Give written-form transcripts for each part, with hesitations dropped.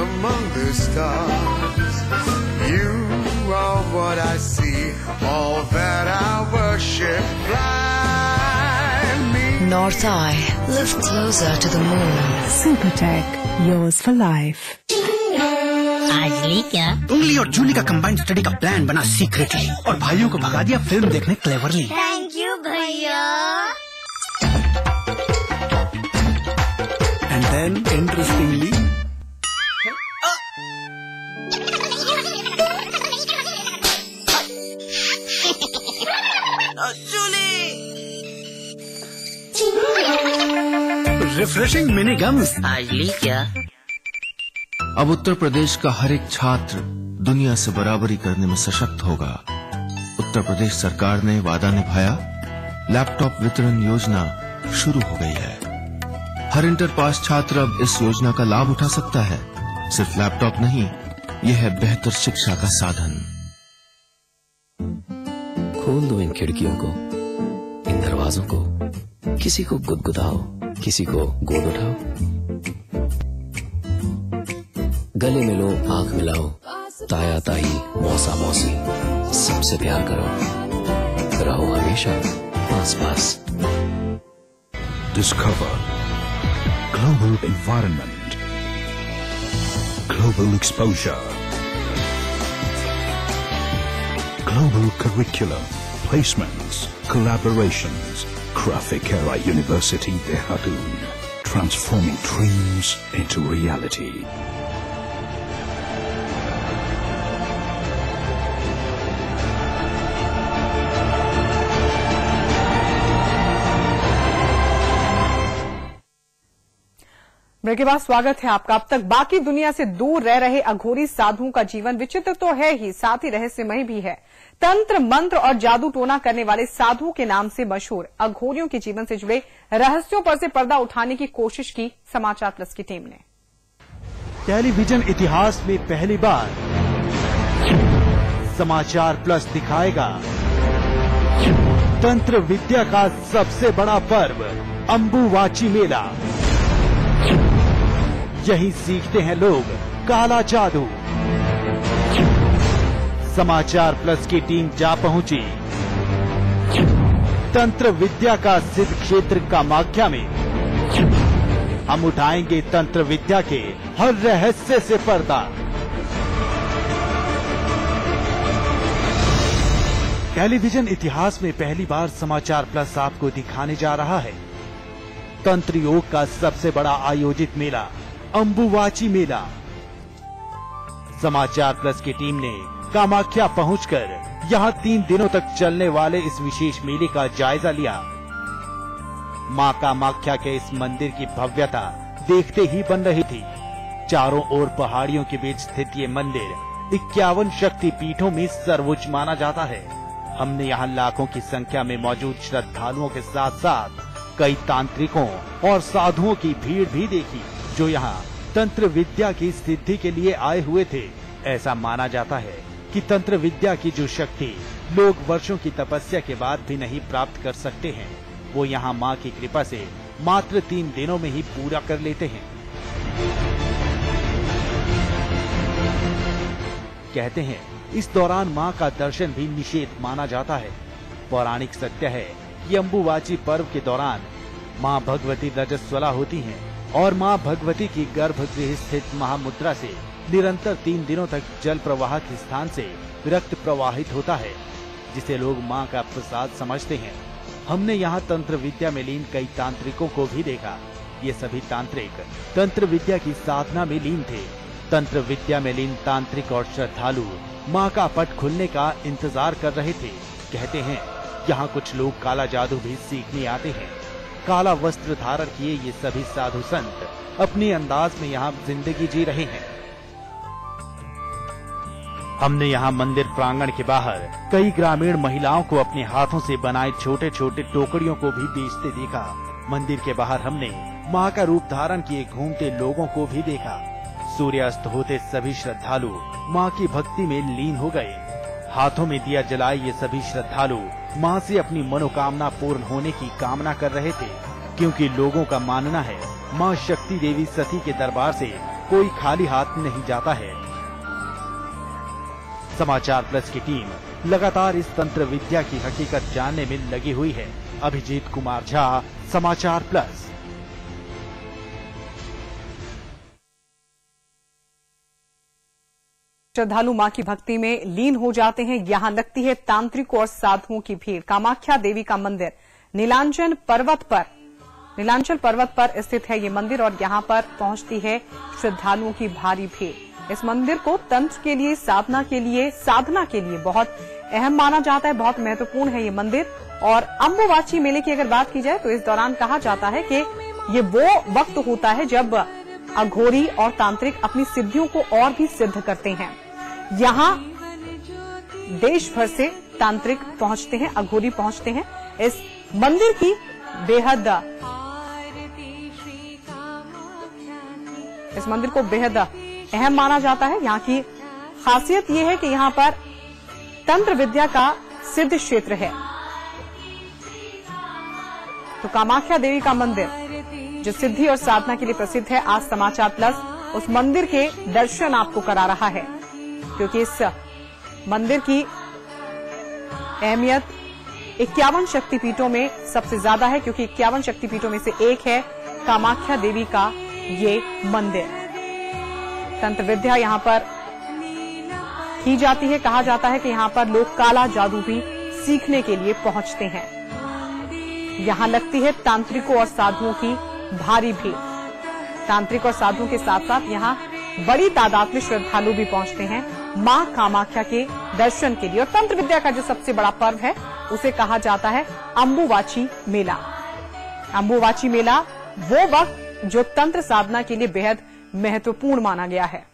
among the stars. You are what I see, all that I worship. Fly me. North Eye, live closer to the moon. Supertech, yours for life. आजली क्या? उंगली और Julie का combined study का plan बना secretly और भाइयों को भगा दिया फिल्म देखने क्लेवरली। थैंक यू भैया। And then interestingly refreshing mini games. आजली क्या? अब उत्तर प्रदेश का हर एक छात्र दुनिया से बराबरी करने में सशक्त होगा। उत्तर प्रदेश सरकार ने वादा निभाया, लैपटॉप वितरण योजना शुरू हो गई है। हर इंटर पास छात्र अब इस योजना का लाभ उठा सकता है। सिर्फ लैपटॉप नहीं, यह है बेहतर शिक्षा का साधन। खोल दो इन खिड़कियों को, इन दरवाजों को, किसी को गुदगुदाओ, किसी को गोद उठाओ, गले मिलो, आंख मिलाओ, ताया ताई, मौसा मौसी, सबसे प्यार करो, रहो हमेशा पास पास। Discover global environment, global exposure, global curriculum, placements, collaborations. Graphicera University, Dehradun, transforming dreams into reality. Break के बाद स्वागत है आपका। अब तक बाकी दुनिया से दूर रह रहे अघोरी साधुओं का जीवन विचित्र तो है ही, साथ ही रहस्यमय भी है। तंत्र मंत्र और जादू टोना करने वाले साधुओं के नाम से मशहूर अघोरियों के जीवन से जुड़े रहस्यों पर से पर्दा उठाने की कोशिश की समाचार प्लस की टीम ने। टेलीविजन इतिहास में पहली बार समाचार प्लस दिखाएगा तंत्र विद्या का सबसे बड़ा पर्व अंबुवाची मेला। यही सीखते हैं लोग काला जादू। समाचार प्लस की टीम जा पहुंची तंत्र विद्या का सिद्ध क्षेत्र कामाख्या में। हम उठाएंगे तंत्र विद्या के हर रहस्य से पर्दा। टेलीविजन इतिहास में पहली बार समाचार प्लस आपको दिखाने जा रहा है तंत्र योग का सबसे बड़ा आयोजित मेला अंबुवाची मेला। समाचार प्लस की टीम ने कामाख्या पहुंचकर यहां 3 दिनों तक चलने वाले इस विशेष मेले का जायजा लिया। मां कामाख्या के इस मंदिर की भव्यता देखते ही बन रही थी। चारों ओर पहाड़ियों के बीच स्थित ये मंदिर 51 शक्ति पीठों में सर्वोच्च माना जाता है। हमने यहाँ लाखों की संख्या में मौजूद श्रद्धालुओं के साथ साथ कई तांत्रिकों और साधुओं की भीड़ भी देखी जो यहाँ तंत्र विद्या की सिद्धि के लिए आए हुए थे। ऐसा माना जाता है कि तंत्र विद्या की जो शक्ति लोग वर्षों की तपस्या के बाद भी नहीं प्राप्त कर सकते हैं, वो यहाँ माँ की कृपा से मात्र 3 दिनों में ही पूरा कर लेते हैं। कहते हैं इस दौरान माँ का दर्शन भी निषेध माना जाता है। पौराणिक सत्य है कि अंबुवाची पर्व के दौरान माँ भगवती रजस्वला होती हैं और माँ भगवती की गर्भगृह स्थित महामुद्रा से निरंतर 3 दिनों तक जल प्रवाह के स्थान से रक्त प्रवाहित होता है, जिसे लोग माँ का प्रसाद समझते हैं। हमने यहाँ तंत्र विद्या में लीन कई तांत्रिकों को भी देखा। ये सभी तांत्रिक तंत्र विद्या की साधना में लीन थे। तंत्र विद्या में लीन तांत्रिक और श्रद्धालु माँ का पट खुलने का इंतजार कर रहे थे। कहते हैं यहाँ कुछ लोग काला जादू भी सीखने आते हैं। काला वस्त्र धारण किए ये सभी साधु संत अपने अंदाज में यहाँ जिंदगी जी रहे हैं। हमने यहाँ मंदिर प्रांगण के बाहर कई ग्रामीण महिलाओं को अपने हाथों से बनाए छोटे छोटे टोकरियों को भी बेचते देखा। मंदिर के बाहर हमने माँ का रूप धारण किए घूमते लोगों को भी देखा। सूर्यास्त होते सभी श्रद्धालु माँ की भक्ति में लीन हो गए। हाथों में दिया जलाए ये सभी श्रद्धालु माँ से अपनी मनोकामना पूर्ण होने की कामना कर रहे थे, क्योंकि लोगों का मानना है माँ शक्ति देवी सती के दरबार से कोई खाली हाथ नहीं जाता है। समाचार प्लस की टीम लगातार इस तंत्र विद्या की हकीकत जानने में लगी हुई है। अभिजीत कुमार झा, समाचार प्लस। श्रद्धालु मां की भक्ति में लीन हो जाते हैं। यहां लगती है तांत्रिकों और साधुओं की भीड़। कामाख्या देवी का मंदिर नीलांचल पर्वत पर स्थित है ये मंदिर और यहां पर पहुंचती है श्रद्धालुओं की भारी भीड़। इस मंदिर को तंत्र के लिए, साधना के लिए बहुत अहम माना जाता है, बहुत महत्वपूर्ण है ये मंदिर। और अम्बुवाची मेले की अगर बात की जाए तो इस दौरान कहा जाता है कि ये वो वक्त होता है जब अघोरी और तांत्रिक अपनी सिद्धियों को और भी सिद्ध करते हैं। यहाँ देश भर से तांत्रिक पहुंचते हैं, अघोरी पहुंचते हैं। इस मंदिर की इस मंदिर को बेहद अहम माना जाता है। यहाँ की खासियत यह है कि यहाँ पर तंत्र विद्या का सिद्ध क्षेत्र है। तो कामाख्या देवी का मंदिर जो सिद्धि और साधना के लिए प्रसिद्ध है, आज समाचार प्लस उस मंदिर के दर्शन आपको करा रहा है, क्योंकि इस मंदिर की अहमियत 51 शक्तिपीठों में सबसे ज्यादा है, क्योंकि 51 शक्तिपीठों में से एक है कामाख्या देवी का ये मंदिर। तंत्र विद्या यहाँ पर की जाती है। कहा जाता है कि यहाँ पर लोग काला जादू भी सीखने के लिए पहुंचते हैं। यहाँ लगती है तांत्रिकों और साधुओं की भारी भीड़। तांत्रिक और साधुओं के साथ साथ यहाँ बड़ी तादाद में श्रद्धालु भी पहुंचते हैं मां कामाख्या के दर्शन के लिए। और तंत्र विद्या का जो सबसे बड़ा पर्व है उसे कहा जाता है अम्बुवाची मेला। अम्बुवाची मेला वो वक्त जो तंत्र साधना के लिए बेहद महत्वपूर्ण माना गया है।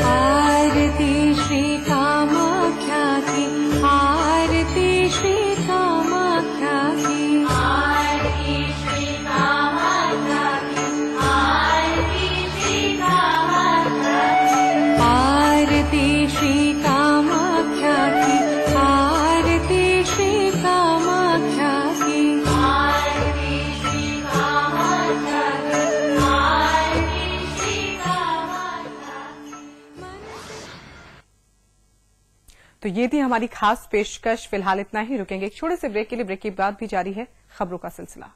आरती श्री कामाख्या की, आरती श्री कामाख्या की, आरती श्री कामाख्या की, आरती श्री कामाख्या की, आरती श्री कामाख्या की, आरती श्री कामाख्या की, आरती श्री कामाख्या की, आरती श्री कामाख्या। तो ये थी हमारी खास पेशकश। फिलहाल इतना ही, रुकेंगे एक छोटे से ब्रेक के लिए। ब्रेक के बाद भी जारी है खबरों का सिलसिला।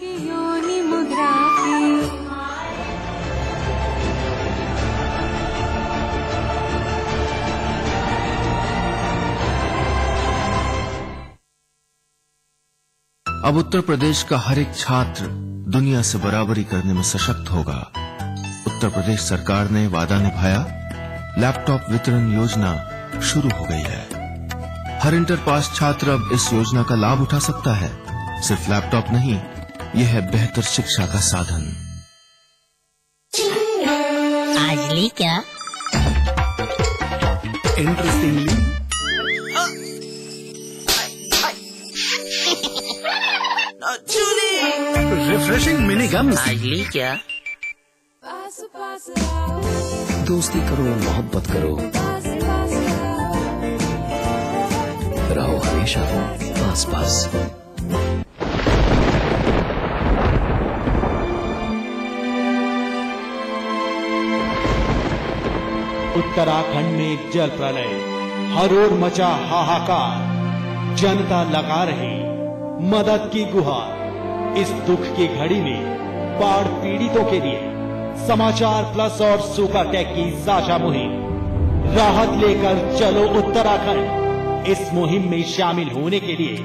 योनि मुद्रा की। अब उत्तर प्रदेश का हर एक छात्र दुनिया से बराबरी करने में सशक्त होगा। उत्तर प्रदेश सरकार ने वादा निभाया, लैपटॉप वितरण योजना शुरू हो गई है। हर इंटर पास छात्र अब इस योजना का लाभ उठा सकता है। सिर्फ लैपटॉप नहीं, यह है बेहतर शिक्षा का साधन। आज ली क्या? Interestingly refreshing mini gums. आज ली क्या? दोस्ती करो, मोहब्बत करो, रहो हमेशा पास पास। उत्तराखंड में जल प्रलय, हर ओर मचा हाहाकार, जनता लगा रही मदद की गुहार। इस दुख की घड़ी में बाढ़ पीड़ितों के लिए समाचार प्लस और सूखा टेक की साझा मुहिम। राहत लेकर चलो उत्तराखंड। इस मुहिम में शामिल होने के लिए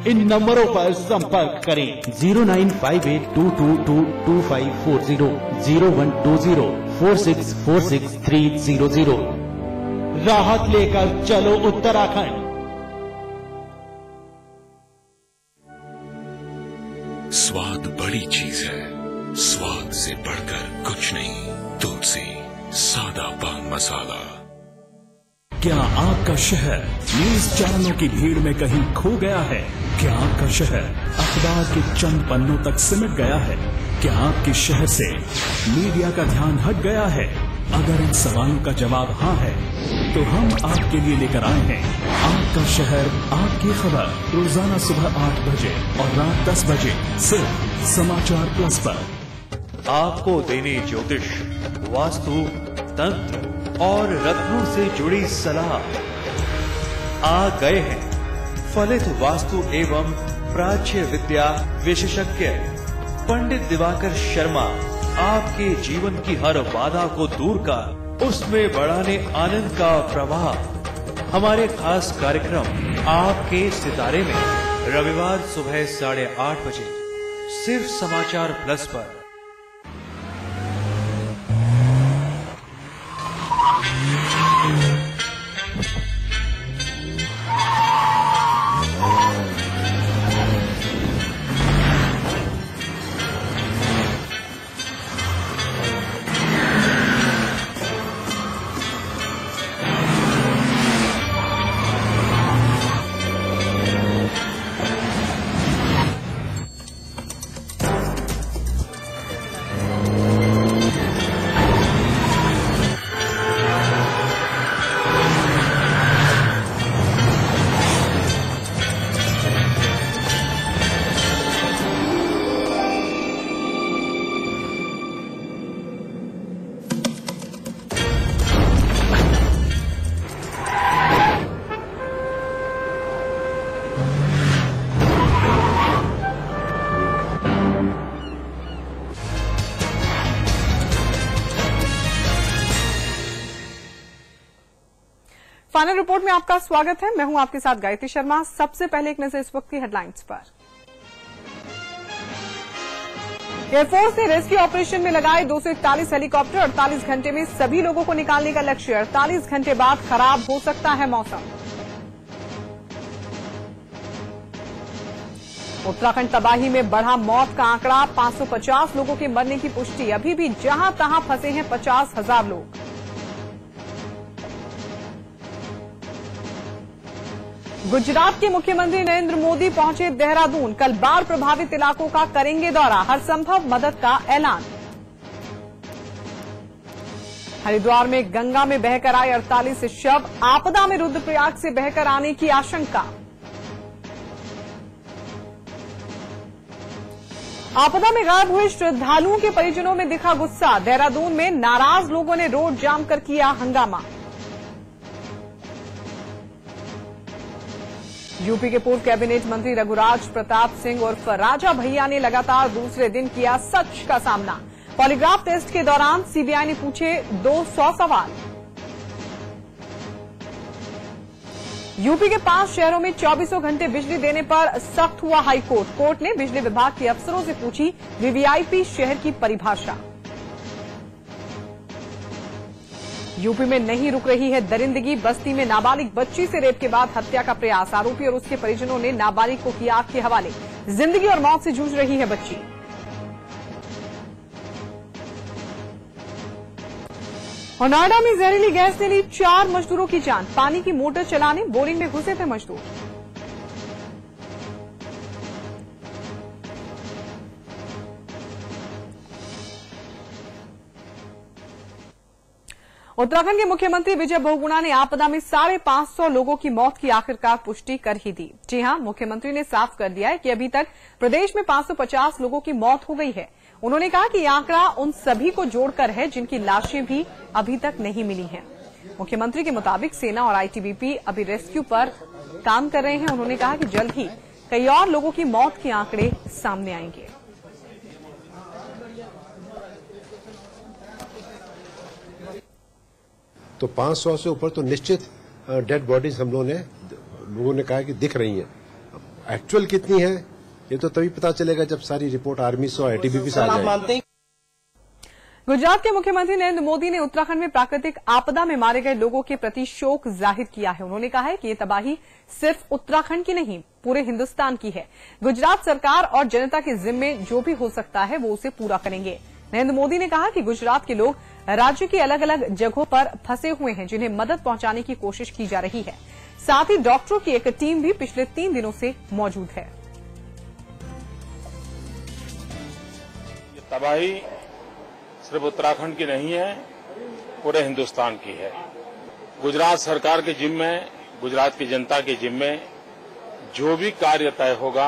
इन नंबरों पर संपर्क करें 0958222540, 012046463000। राहत लेकर चलो उत्तराखंड। स्वाद बड़ी चीज है, स्वाद से बढ़कर कुछ नहीं। तुलसी सादा पान मसाला। क्या आपका शहर न्यूज चैनलों की भीड़ में कहीं खो गया है? क्या आपका शहर अखबार के चंद पन्नों तक सिमट गया है? क्या आपके शहर से मीडिया का ध्यान हट गया है? अगर इन सवालों का जवाब हाँ है तो हम आपके लिए लेकर आए हैं आपका शहर आपकी खबर, रोजाना सुबह 8 बजे और रात 10 बजे सिर्फ समाचार प्लस पर। आपको देने ज्योतिष, वास्तु, तंत्र और रत्नों से जुड़ी सलाह। आ गए हैं फलित वास्तु एवं प्राच्य विद्या विशेषज्ञ पंडित दिवाकर शर्मा। आपके जीवन की हर बाधा को दूर कर उसमें बढ़ाने आनंद का प्रवाह। हमारे खास कार्यक्रम आपके सितारे में रविवार सुबह 8:30 बजे सिर्फ समाचार प्लस पर। फाइनल रिपोर्ट में आपका स्वागत है। मैं हूं आपके साथ गायत्री शर्मा। सबसे पहले एक नजर इस वक्त की हेडलाइंस पर। एयरफोर्स ने रेस्क्यू ऑपरेशन में लगाए 241 हेलीकॉप्टर। 48 घंटे में सभी लोगों को निकालने का लक्ष्य। 48 घंटे बाद खराब हो सकता है मौसम। उत्तराखंड तबाही में बढ़ा मौत का आंकड़ा। 550 लोगों के मरने की पुष्टि। अभी भी जहां तहां फंसे हैं 50,000 लोग। गुजरात के मुख्यमंत्री नरेंद्र मोदी पहुंचे देहरादून। कल बाढ़ प्रभावित इलाकों का करेंगे दौरा। हर संभव मदद का ऐलान। हरिद्वार में गंगा में बहकर आए 48 शव। आपदा में रुद्रप्रयाग से बहकर आने की आशंका। आपदा में गायब हुए श्रद्धालुओं के परिजनों में दिखा गुस्सा। देहरादून में नाराज लोगों ने रोड जाम कर किया हंगामा। यूपी के पूर्व कैबिनेट मंत्री रघुराज प्रताप सिंह उर्फ राजा भैया ने लगातार दूसरे दिन किया सच का सामना। पॉलीग्राफ टेस्ट के दौरान सीबीआई ने पूछे 200 सवाल। यूपी के 5 शहरों में 24 घंटे बिजली देने पर सख्त हुआ हाईकोर्ट। कोर्ट ने बिजली विभाग के अफसरों से पूछी वीवीआईपी शहर की परिभाषा। यूपी में नहीं रुक रही है दरिंदगी। बस्ती में नाबालिग बच्ची से रेप के बाद हत्या का प्रयास। आरोपी और उसके परिजनों ने नाबालिग को किया आग के हवाले। जिंदगी और मौत से जूझ रही है बच्ची। और नोएडा में जहरीली गैस ने ली 4 मजदूरों की जान। पानी की मोटर चलाने बोरिंग में घुसे थे मजदूर। उत्तराखंड के मुख्यमंत्री विजय बहुगुणा ने आपदा में 550 लोगों की मौत की आखिरकार पुष्टि कर ही दी। जी हां, मुख्यमंत्री ने साफ कर दिया है कि अभी तक प्रदेश में 550 लोगों की मौत हो गई है। उन्होंने कहा कि यह आंकड़ा उन सभी को जोड़कर है जिनकी लाशें भी अभी तक नहीं मिली हैं। मुख्यमंत्री के मुताबिक सेना और आईटीबीपी अभी रेस्क्यू पर काम कर रहे हैं। उन्होंने कहा कि जल्द ही कई और लोगों की मौत के आंकड़े सामने आएंगे। तो 500 से ऊपर तो निश्चित डेड बॉडीज हम लोगों ने कहा कि दिख रही हैं। एक्चुअल कितनी है ये तो तभी पता चलेगा जब सारी रिपोर्ट आर्मी से और आईटीबीपी से आ जाए। गुजरात के मुख्यमंत्री नरेंद्र मोदी ने उत्तराखंड में प्राकृतिक आपदा में मारे गए लोगों के प्रति शोक जाहिर किया है। उन्होंने कहा है कि ये तबाही सिर्फ उत्तराखंड की नहीं, पूरे हिंदुस्तान की है। गुजरात सरकार और जनता के जिम्मे जो भी हो सकता है वो उसे पूरा करेंगे। नरेंद्र मोदी ने कहा कि गुजरात के लोग राज्य की अलग अलग जगहों पर फंसे हुए हैं जिन्हें मदद पहुंचाने की कोशिश की जा रही है। साथ ही डॉक्टरों की एक टीम भी पिछले 3 दिनों से मौजूद है। तबाही सिर्फ उत्तराखंड की नहीं है, पूरे हिंदुस्तान की है। गुजरात सरकार के जिम्मे, गुजरात की जनता के जिम्मे जो भी कार्य तय होगा